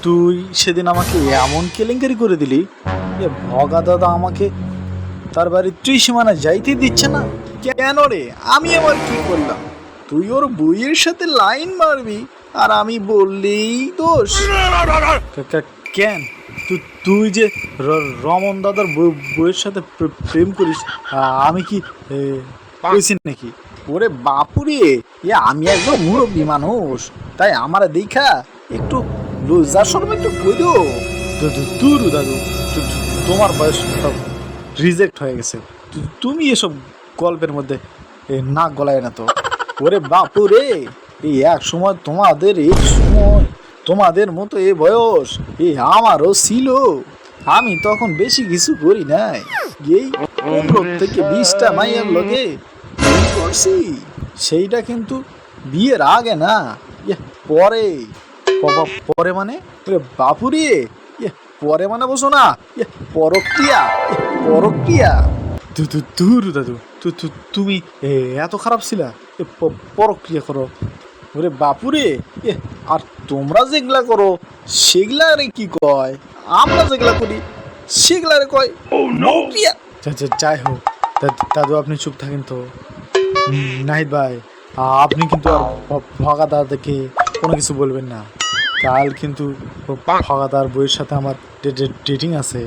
তুই সেদিন আমাকে এমন কেলেঙ্কারি করে দিলি যে ভগা দাদা আমাকে তার বাড়ির ত্রিসীমানা যাইতে দিচ্ছে না। কেন রে, আমি আবার কি করলাম? তুই ওর বইয়ের সাথে লাইন মারবি আর আমি বললেই দোষ? কেন তুই যে রমন দাদার বইয়ের সাথে প্রেম করিস, আমি কি কইছি নাকি? ওরে বাপুরে, আমি একদম মুরব্বী মানুষ, তাই আমার দেখা একটু লজ্জা শরম একটু কইরো। দূর দাদু, তোমার বয়স রিজেক্ট হয়ে গেছে, তুমি এসব গল্পের মধ্যে নাক গলায় না তো। ওরে বাপুরে, এই এক সময় তোমাদের মতো এ বয়স আমারও ছিল। আমি তখন বেশি কিছু করি নাই, এই 15 থেকে 20টা মাইয়ার লগে করছি। সেইটা কিন্তু বিয়ের আগে না, পরে। পরে মানে বাপুরে, পরে মানে বসো না, পরক্রিয়া পরক্রিয়া। দূর দাদু, তুমি এত খারাপ ছিলা? পরক্রিয়া করো? ওরে বাপুরে, আর তোমরা যেগুলা করো সেগুলা রে কি কয়? আমরা যেগুলা করি সেগুলা রে কয় পরক্রিয়া। যাই হোক দাদু, আপনি চুপ থাকেন তো। নাহিদ ভাই, আপনি কিন্তু আর ভগা দাদাকে কোনো কিছু বলবেন না। কাল কিন্তু ভগা দাদার বইয়ের সাথে আমার ডেটিং আছে।